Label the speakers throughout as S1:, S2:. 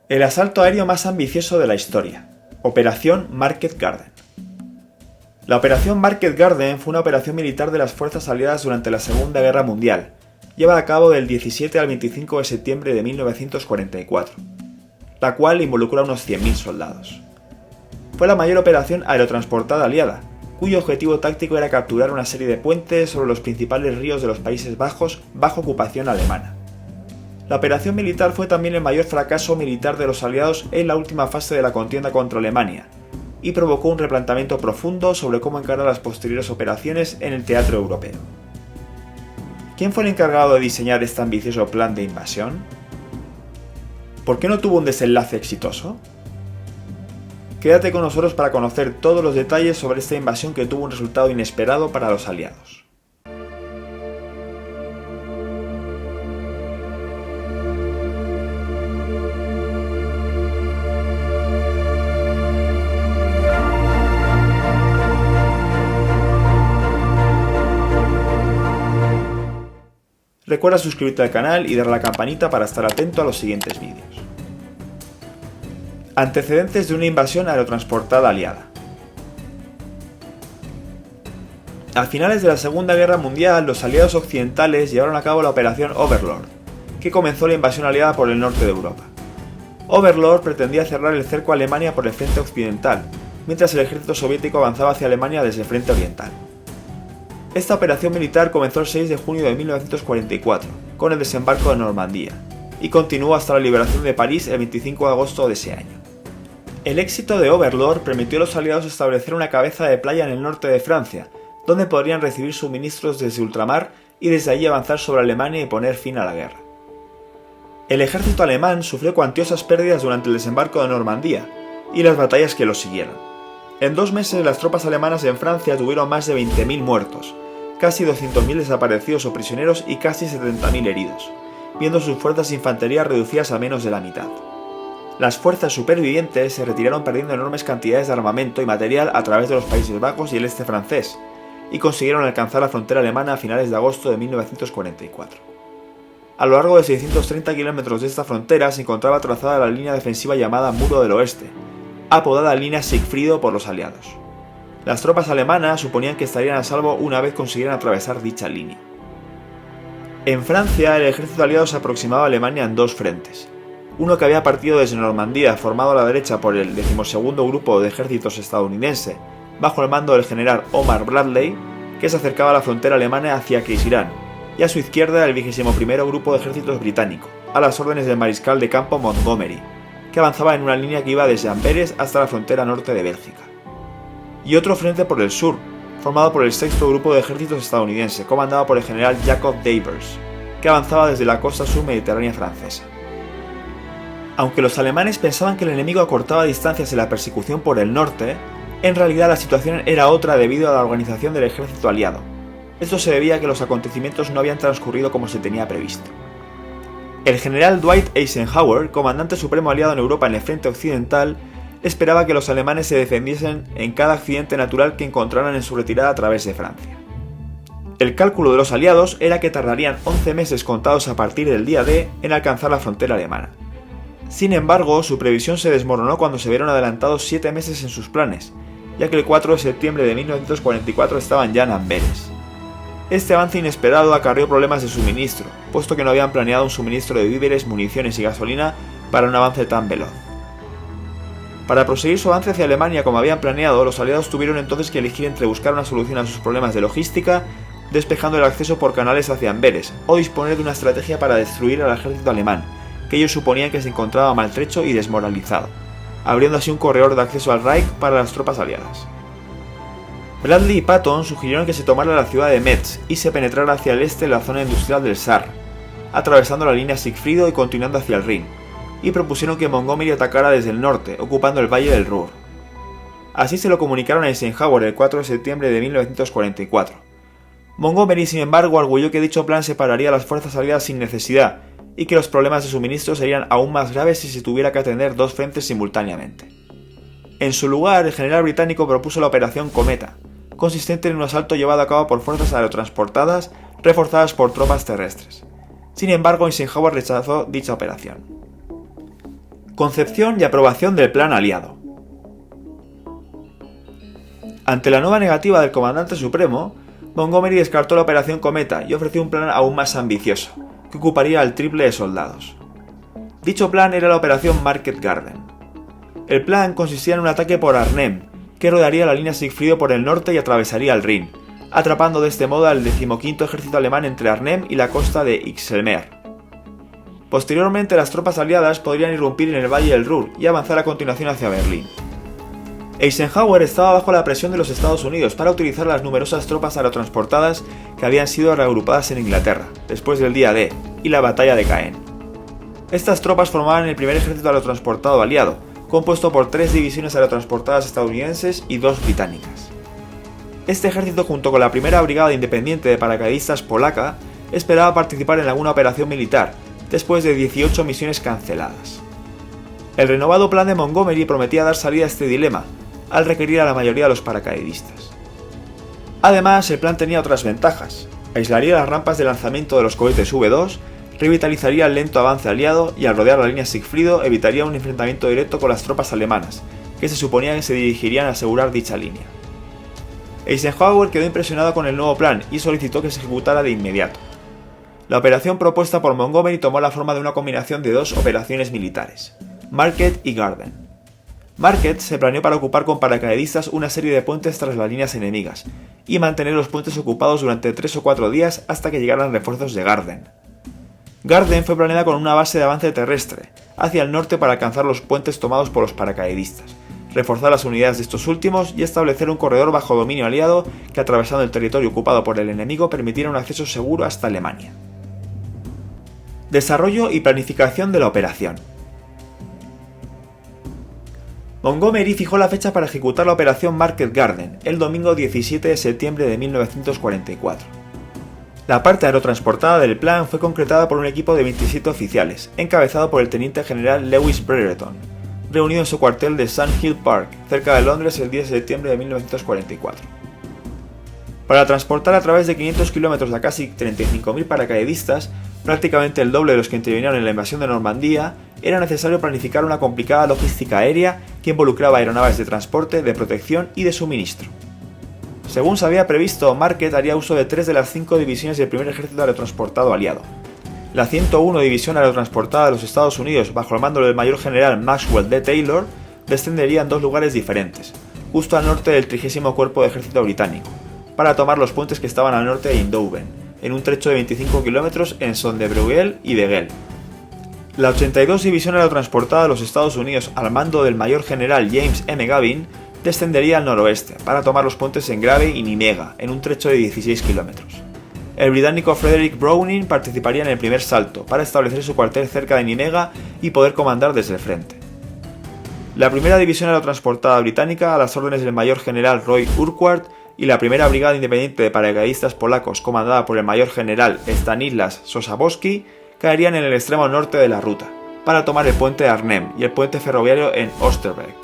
S1: El asalto aéreo más ambicioso de la historia. Operación Market Garden. La Operación Market Garden fue una operación militar de las fuerzas aliadas durante la Segunda Guerra Mundial, llevada a cabo del 17 al 25 de septiembre de 1944, la cual involucró a unos 100.000 soldados. Fue la mayor operación aerotransportada aliada, cuyo objetivo táctico era capturar una serie de puentes sobre los principales ríos de los Países Bajos bajo ocupación alemana. La operación militar fue también el mayor fracaso militar de los aliados en la última fase de la contienda contra Alemania, y provocó un replanteamiento profundo sobre cómo encarar las posteriores operaciones en el teatro europeo. ¿Quién fue el encargado de diseñar este ambicioso plan de invasión? ¿Por qué no tuvo un desenlace exitoso? Quédate con nosotros para conocer todos los detalles sobre esta invasión que tuvo un resultado inesperado para los aliados. Recuerda suscribirte al canal y darle a la campanita para estar atento a los siguientes vídeos. Antecedentes de una invasión aerotransportada aliada. A finales de la Segunda Guerra Mundial, los aliados occidentales llevaron a cabo la Operación Overlord, que comenzó la invasión aliada por el norte de Europa. Overlord pretendía cerrar el cerco a Alemania por el frente occidental, mientras el ejército soviético avanzaba hacia Alemania desde el frente oriental. Esta operación militar comenzó el 6 de junio de 1944, con el desembarco de Normandía, y continuó hasta la liberación de París el 25 de agosto de ese año. El éxito de Overlord permitió a los aliados establecer una cabeza de playa en el norte de Francia, donde podrían recibir suministros desde ultramar y desde allí avanzar sobre Alemania y poner fin a la guerra. El ejército alemán sufrió cuantiosas pérdidas durante el desembarco de Normandía y las batallas que lo siguieron. En 2 meses las tropas alemanas en Francia tuvieron más de 20.000 muertos, casi 200.000 desaparecidos o prisioneros y casi 70.000 heridos, viendo sus fuerzas de infantería reducidas a menos de la mitad. Las fuerzas supervivientes se retiraron perdiendo enormes cantidades de armamento y material a través de los Países Bajos y el este francés, y consiguieron alcanzar la frontera alemana a finales de agosto de 1944. A lo largo de 630 kilómetros de esta frontera se encontraba trazada la línea defensiva llamada Muro del Oeste, apodada Línea Sigfrido por los aliados. Las tropas alemanas suponían que estarían a salvo una vez consiguieran atravesar dicha línea. En Francia, el ejército aliado se aproximaba a Alemania en 2 frentes. Uno que había partido desde Normandía, formado a la derecha por el 12º Grupo de Ejércitos estadounidense, bajo el mando del general Omar Bradley, que se acercaba a la frontera alemana hacia Keisirán, y a su izquierda el 21º Grupo de Ejércitos británico, a las órdenes del mariscal de campo Montgomery, que avanzaba en una línea que iba desde Amberes hasta la frontera norte de Bélgica. Y otro frente por el sur, formado por el 6º Grupo de Ejércitos estadounidense, comandado por el general Jacob Devers, que avanzaba desde la costa sur mediterránea francesa. Aunque los alemanes pensaban que el enemigo acortaba distancias en la persecución por el norte, en realidad la situación era otra debido a la organización del ejército aliado. Esto se debía a que los acontecimientos no habían transcurrido como se tenía previsto. El general Dwight Eisenhower, comandante supremo aliado en Europa en el frente occidental, esperaba que los alemanes se defendiesen en cada accidente natural que encontraran en su retirada a través de Francia. El cálculo de los aliados era que tardarían 11 meses contados a partir del día D en alcanzar la frontera alemana. Sin embargo, su previsión se desmoronó cuando se vieron adelantados 7 meses en sus planes, ya que el 4 de septiembre de 1944 estaban ya en Amberes. Este avance inesperado acarreó problemas de suministro, puesto que no habían planeado un suministro de víveres, municiones y gasolina para un avance tan veloz. Para proseguir su avance hacia Alemania como habían planeado, los aliados tuvieron entonces que elegir entre buscar una solución a sus problemas de logística, despejando el acceso por canales hacia Amberes, o disponer de una estrategia para destruir al ejército alemán, que ellos suponían que se encontraba maltrecho y desmoralizado, abriendo así un corredor de acceso al Reich para las tropas aliadas. Bradley y Patton sugirieron que se tomara la ciudad de Metz y se penetrara hacia el este en la zona industrial del Saar, atravesando la línea Sigfrido y continuando hacia el Rin, y propusieron que Montgomery atacara desde el norte, ocupando el valle del Ruhr. Así se lo comunicaron a Eisenhower el 4 de septiembre de 1944. Montgomery, sin embargo, arguyó que dicho plan separaría a las fuerzas aliadas sin necesidad, y que los problemas de suministro serían aún más graves si se tuviera que atender 2 frentes simultáneamente. En su lugar, el general británico propuso la Operación Cometa, consistente en un asalto llevado a cabo por fuerzas aerotransportadas reforzadas por tropas terrestres. Sin embargo, Eisenhower rechazó dicha operación. Concepción y aprobación del plan aliado. Ante la nueva negativa del comandante supremo, Montgomery descartó la operación Cometa y ofreció un plan aún más ambicioso, que ocuparía al triple de soldados. Dicho plan era la operación Market Garden. El plan consistía en un ataque por Arnhem, que rodearía la línea Siegfried por el norte y atravesaría el Rin, atrapando de este modo al 15º ejército alemán entre Arnhem y la costa de Ixelmer. Posteriormente, las tropas aliadas podrían irrumpir en el valle del Ruhr y avanzar a continuación hacia Berlín. Eisenhower estaba bajo la presión de los Estados Unidos para utilizar las numerosas tropas aerotransportadas que habían sido reagrupadas en Inglaterra, después del día D y la batalla de Caen. Estas tropas formaban el primer ejército aerotransportado aliado, compuesto por 3 divisiones aerotransportadas estadounidenses y 2 británicas. Este ejército, junto con la primera brigada independiente de paracaidistas polaca, esperaba participar en alguna operación militar, después de 18 misiones canceladas. El renovado plan de Montgomery prometía dar salida a este dilema, al requerir a la mayoría de los paracaidistas. Además, el plan tenía otras ventajas: aislaría las rampas de lanzamiento de los cohetes V2, revitalizaría el lento avance aliado y al rodear la línea Siegfried evitaría un enfrentamiento directo con las tropas alemanas, que se suponía que se dirigirían a asegurar dicha línea. Eisenhower quedó impresionado con el nuevo plan y solicitó que se ejecutara de inmediato. La operación propuesta por Montgomery tomó la forma de una combinación de 2 operaciones militares, Market y Garden. Market se planeó para ocupar con paracaidistas una serie de puentes tras las líneas enemigas y mantener los puentes ocupados durante 3 o 4 días hasta que llegaran refuerzos de Garden. Garden fue planeada con una base de avance terrestre hacia el norte para alcanzar los puentes tomados por los paracaidistas, reforzar las unidades de estos últimos y establecer un corredor bajo dominio aliado que, atravesando el territorio ocupado por el enemigo, permitiera un acceso seguro hasta Alemania. Desarrollo y planificación de la operación. Montgomery fijó la fecha para ejecutar la operación Market Garden, el domingo 17 de septiembre de 1944. La parte aerotransportada del plan fue concretada por un equipo de 27 oficiales, encabezado por el teniente general Lewis Brereton, reunido en su cuartel de Sandhill Park, cerca de Londres, el 10 de septiembre de 1944. Para transportar a través de 500 kilómetros a casi 35.000 paracaidistas, prácticamente el doble de los que intervinieron en la invasión de Normandía, era necesario planificar una complicada logística aérea que involucraba aeronaves de transporte, de protección y de suministro. Según se había previsto, Market haría uso de 3 de las 5 divisiones del primer ejército aerotransportado aliado. La 101 División Aerotransportada de los Estados Unidos, bajo el mando del mayor general Maxwell D. Taylor, descendería en 2 lugares diferentes, justo al norte del 30º Cuerpo de Ejército Británico, para tomar los puentes que estaban al norte de Eindhoven, en un trecho de 25 kilómetros en Sonderbruel y Begel. La 82 División Aerotransportada de los Estados Unidos, al mando del mayor general James M. Gavin, descendería al noroeste, para tomar los puentes en Grave y Nimega, en un trecho de 16 kilómetros. El británico Frederick Browning participaría en el primer salto, para establecer su cuartel cerca de Nimega y poder comandar desde el frente. La primera división aerotransportada británica, a las órdenes del mayor general Roy Urquhart, y la primera brigada independiente de paracaidistas polacos, comandada por el mayor general Stanislas Sosabowski, caerían en el extremo norte de la ruta, para tomar el puente de Arnhem y el puente ferroviario en Oosterbeek.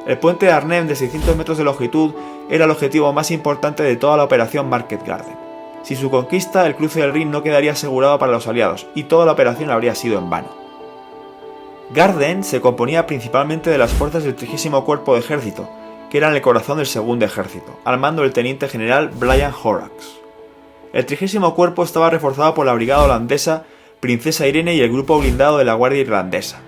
S1: El puente de Arnhem, de 600 metros de longitud, era el objetivo más importante de toda la operación Market Garden. Sin su conquista, el cruce del Rin no quedaría asegurado para los aliados y toda la operación habría sido en vano. Garden se componía principalmente de las fuerzas del 30º Cuerpo de Ejército, que eran el corazón del segundo ejército, al mando del teniente general Brian Horrocks. El 30º Cuerpo estaba reforzado por la brigada holandesa Princesa Irene y el grupo blindado de la Guardia Irlandesa.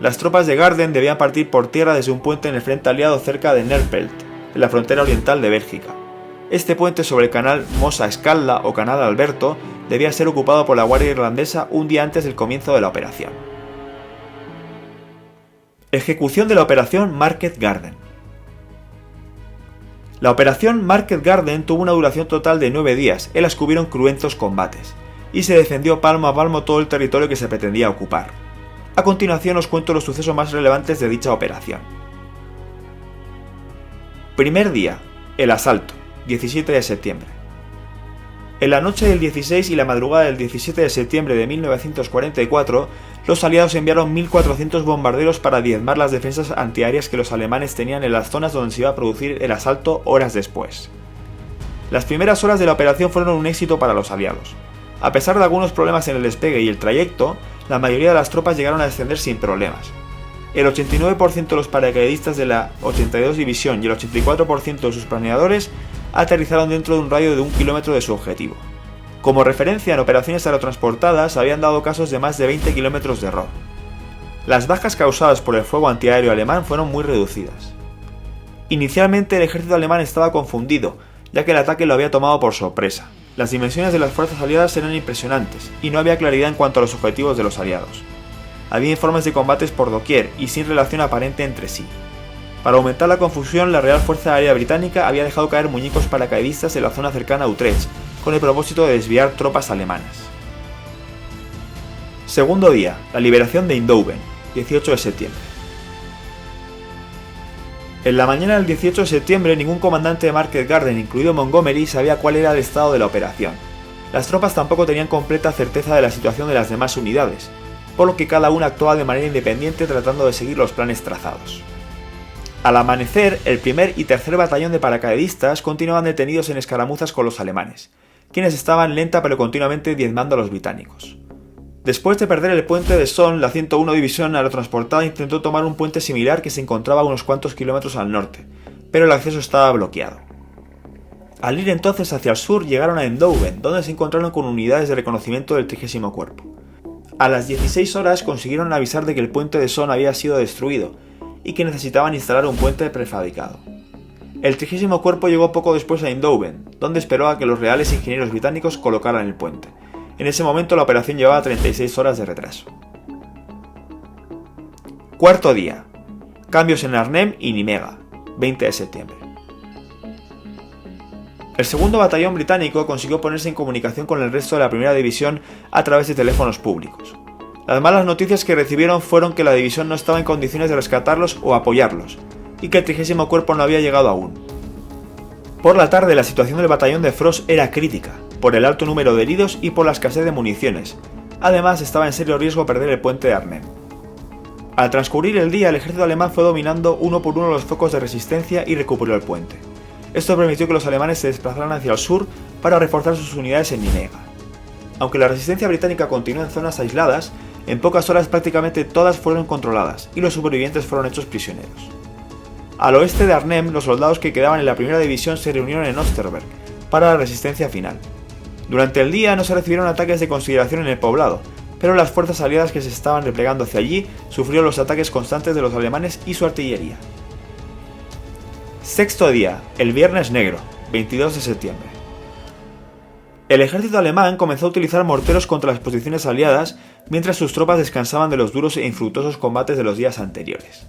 S1: Las tropas de Garden debían partir por tierra desde un puente en el frente aliado cerca de Nerpelt, en la frontera oriental de Bélgica. Este puente sobre el canal Mosa Scala o canal Alberto debía ser ocupado por la Guardia Irlandesa un día antes del comienzo de la operación. Ejecución de la operación Market Garden. La operación Market Garden tuvo una duración total de 9 días, en las que hubieron cruentos combates, y se defendió palmo a palmo todo el territorio que se pretendía ocupar. A continuación os cuento los sucesos más relevantes de dicha operación. Primer día, el asalto, 17 de septiembre. En la noche del 16 y la madrugada del 17 de septiembre de 1944, los aliados enviaron 1.400 bombarderos para diezmar las defensas antiaéreas que los alemanes tenían en las zonas donde se iba a producir el asalto horas después. Las primeras horas de la operación fueron un éxito para los aliados. A pesar de algunos problemas en el despegue y el trayecto, la mayoría de las tropas llegaron a descender sin problemas. El 89% de los paracaidistas de la 82 División y el 84% de sus planeadores aterrizaron dentro de un radio de 1 kilómetro de su objetivo. Como referencia, en operaciones aerotransportadas habían dado casos de más de 20 kilómetros de error. Las bajas causadas por el fuego antiaéreo alemán fueron muy reducidas. Inicialmente el ejército alemán estaba confundido, ya que el ataque lo había tomado por sorpresa. Las dimensiones de las fuerzas aliadas eran impresionantes, y no había claridad en cuanto a los objetivos de los aliados. Había informes de combates por doquier y sin relación aparente entre sí. Para aumentar la confusión, la Real Fuerza Aérea Británica había dejado caer muñecos paracaidistas en la zona cercana a Utrecht, con el propósito de desviar tropas alemanas. Segundo día, la liberación de Eindhoven, 18 de septiembre. En la mañana del 18 de septiembre, ningún comandante de Market Garden, incluido Montgomery, sabía cuál era el estado de la operación. Las tropas tampoco tenían completa certeza de la situación de las demás unidades, por lo que cada una actuaba de manera independiente tratando de seguir los planes trazados. Al amanecer, el primer y tercer batallón de paracaidistas continuaban detenidos en escaramuzas con los alemanes, quienes estaban lenta pero continuamente diezmando a los británicos. Después de perder el puente de Somme, la 101 División aerotransportada intentó tomar un puente similar que se encontraba a unos cuantos kilómetros al norte, pero el acceso estaba bloqueado. Al ir entonces hacia el sur, llegaron a Eindhoven, donde se encontraron con unidades de reconocimiento del 30º Cuerpo. A las 16 horas consiguieron avisar de que el puente de Somme había sido destruido y que necesitaban instalar un puente prefabricado. El 30º Cuerpo llegó poco después a Eindhoven, donde esperó a que los reales ingenieros británicos colocaran el puente. En ese momento la operación llevaba 36 horas de retraso. Cuarto día. Cambios en Arnhem y Nimega, 20 de septiembre. El segundo batallón británico consiguió ponerse en comunicación con el resto de la primera división a través de teléfonos públicos. Las malas noticias que recibieron fueron que la división no estaba en condiciones de rescatarlos o apoyarlos, y que el 30º Cuerpo no había llegado aún. Por la tarde la situación del batallón de Frost era crítica, por el alto número de heridos y por la escasez de municiones. Además estaba en serio riesgo perder el puente de Arnhem. Al transcurrir el día, el ejército alemán fue dominando uno por uno los focos de resistencia y recuperó el puente. Esto permitió que los alemanes se desplazaran hacia el sur para reforzar sus unidades en Nimega. Aunque la resistencia británica continuó en zonas aisladas, en pocas horas prácticamente todas fueron controladas y los supervivientes fueron hechos prisioneros. Al oeste de Arnhem, los soldados que quedaban en la primera división se reunieron en Osterberg para la resistencia final. Durante el día no se recibieron ataques de consideración en el poblado, pero las fuerzas aliadas que se estaban replegando hacia allí sufrieron los ataques constantes de los alemanes y su artillería. Sexto día, el Viernes Negro, 22 de septiembre. El ejército alemán comenzó a utilizar morteros contra las posiciones aliadas mientras sus tropas descansaban de los duros e infructuosos combates de los días anteriores.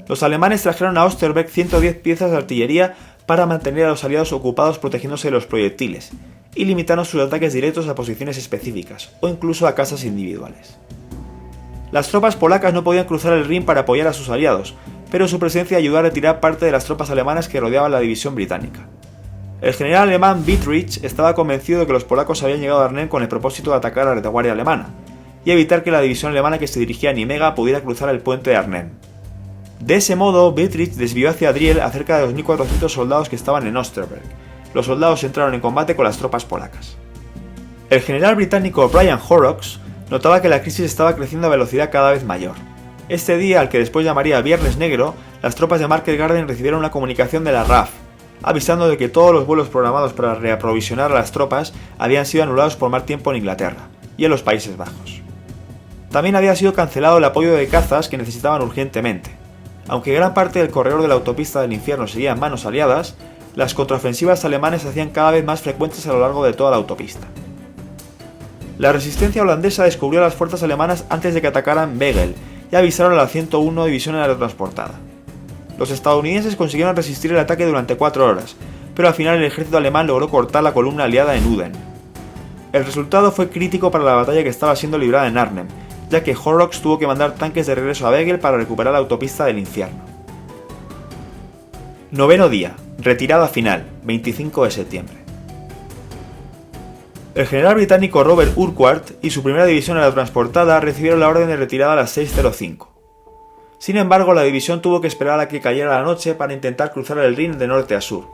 S1: Los alemanes trajeron a Osterberg 110 piezas de artillería para mantener a los aliados ocupados protegiéndose de los proyectiles y limitaron sus ataques directos a posiciones específicas o incluso a casas individuales. Las tropas polacas no podían cruzar el Rin para apoyar a sus aliados, pero su presencia ayudó a retirar parte de las tropas alemanas que rodeaban la división británica. El general alemán Wittrich estaba convencido de que los polacos habían llegado a Arnhem con el propósito de atacar a la retaguardia alemana y evitar que la división alemana que se dirigía a Nimega pudiera cruzar el puente de Arnhem. De ese modo, Wittrich desvió hacia Driel a cerca de 2.400 soldados que estaban en Osterberg. Los soldados entraron en combate con las tropas polacas. El general británico Brian Horrocks notaba que la crisis estaba creciendo a velocidad cada vez mayor. Este día, al que después llamaría Viernes Negro, las tropas de Market Garden recibieron una comunicación de la RAF, avisando de que todos los vuelos programados para reaprovisionar a las tropas habían sido anulados por mal tiempo en Inglaterra y en los Países Bajos. También había sido cancelado el apoyo de cazas que necesitaban urgentemente. Aunque gran parte del corredor de la autopista del infierno seguía en manos aliadas, las contraofensivas alemanas se hacían cada vez más frecuentes a lo largo de toda la autopista. La resistencia holandesa descubrió a las fuerzas alemanas antes de que atacaran Wegel y avisaron a la 101 División Aerotransportada. Los estadounidenses consiguieron resistir el ataque durante 4 horas, pero al final el ejército alemán logró cortar la columna aliada en Uden. El resultado fue crítico para la batalla que estaba siendo librada en Arnhem, ya que Horrocks tuvo que mandar tanques de regreso a Wegel para recuperar la autopista del infierno. Noveno día, retirada final, 25 de septiembre. El general británico Robert Urquhart y su primera división aerotransportada recibieron la orden de retirada a las 6:05. Sin embargo, la división tuvo que esperar a que cayera la noche para intentar cruzar el Rin de norte a sur.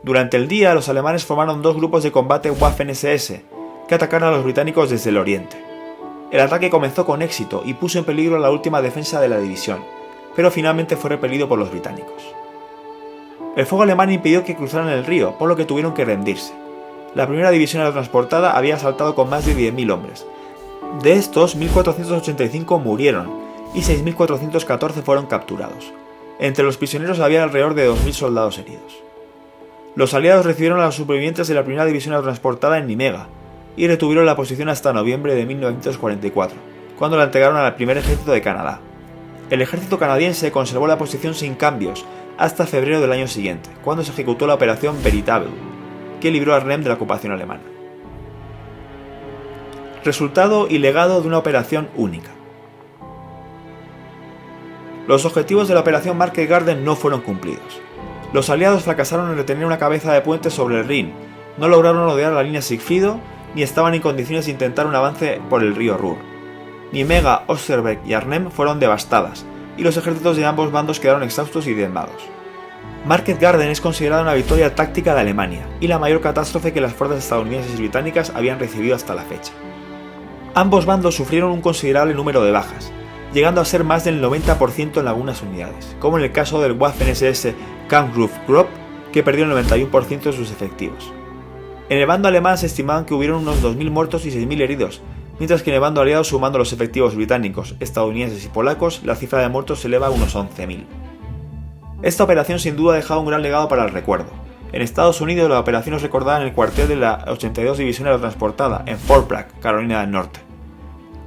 S1: Durante el día, los alemanes formaron dos grupos de combate Waffen-SS, que atacaron a los británicos desde el oriente. El ataque comenzó con éxito y puso en peligro la última defensa de la división, pero finalmente fue repelido por los británicos. El fuego alemán impidió que cruzaran el río, por lo que tuvieron que rendirse. La primera división aerotransportada había asaltado con más de 10.000 hombres. De estos, 1.485 murieron y 6.414 fueron capturados. Entre los prisioneros había alrededor de 2.000 soldados heridos. Los aliados recibieron a los supervivientes de la primera división aerotransportada en Nimega y retuvieron la posición hasta noviembre de 1944, cuando la entregaron al primer ejército de Canadá. El ejército canadiense conservó la posición sin cambios hasta febrero del año siguiente, cuando se ejecutó la operación Veritable, que libró a Arnhem de la ocupación alemana. Resultado y legado de una operación única. Los objetivos de la operación Market Garden no fueron cumplidos. Los aliados fracasaron en retener una cabeza de puente sobre el Rin, no lograron rodear la línea Sigfido, ni estaban en condiciones de intentar un avance por el río Ruhr. Nimega, Osterberg y Arnhem fueron devastadas, y los ejércitos de ambos bandos quedaron exhaustos y diezmados. Market Garden es considerada una victoria táctica de Alemania, y la mayor catástrofe que las fuerzas estadounidenses y británicas habían recibido hasta la fecha. Ambos bandos sufrieron un considerable número de bajas, llegando a ser más del 90% en algunas unidades, como en el caso del Waffen-SS Kampfgruppe, que perdió el 91% de sus efectivos. En el bando alemán se estimaban que hubieron unos 2.000 muertos y 6.000 heridos, mientras que en el bando aliado, sumando los efectivos británicos, estadounidenses y polacos, la cifra de muertos se eleva a unos 11.000. Esta operación sin duda ha dejado un gran legado para el recuerdo. En Estados Unidos la operación es recordada en el cuartel de la 82 División Aerotransportada, en Fort Bragg, Carolina del Norte.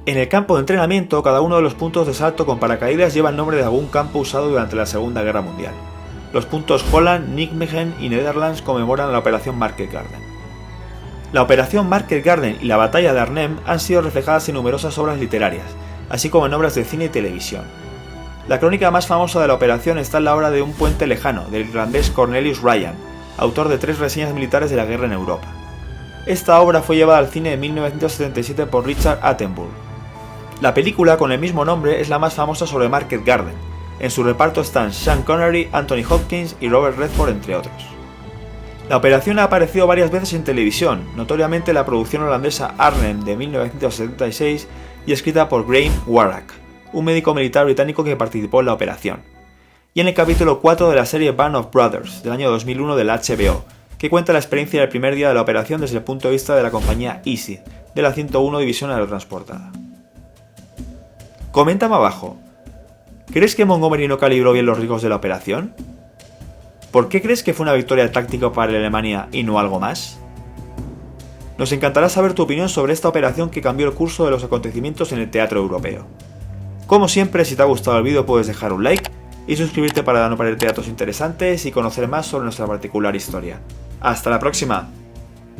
S1: En el campo de entrenamiento, cada uno de los puntos de salto con paracaídas lleva el nombre de algún campo usado durante la Segunda Guerra Mundial. Los puntos Holland, Nijmegen y Netherlands conmemoran la operación Market Garden. La operación Market Garden y la batalla de Arnhem han sido reflejadas en numerosas obras literarias, así como en obras de cine y televisión. La crónica más famosa de la operación está en la obra de Un puente lejano, del irlandés Cornelius Ryan, autor de 3 reseñas militares de la guerra en Europa. Esta obra fue llevada al cine en 1977 por Richard Attenborough. La película con el mismo nombre es la más famosa sobre Market Garden. En su reparto están Sean Connery, Anthony Hopkins y Robert Redford, entre otros. La operación ha aparecido varias veces en televisión, notoriamente la producción holandesa Arnhem de 1976 y escrita por Graham Warrack, un médico militar británico que participó en la operación, y en el capítulo 4 de la serie Band of Brothers del año 2001 de la HBO, que cuenta la experiencia del primer día de la operación desde el punto de vista de la compañía Easy, de la 101 División Aerotransportada. Coméntame abajo, ¿crees que Montgomery no calibró bien los riesgos de la operación? ¿Por qué crees que fue una victoria táctica para Alemania y no algo más? Nos encantará saber tu opinión sobre esta operación que cambió el curso de los acontecimientos en el teatro europeo. Como siempre, si te ha gustado el vídeo puedes dejar un like y suscribirte para no perderte datos interesantes y conocer más sobre nuestra particular historia. ¡Hasta la próxima!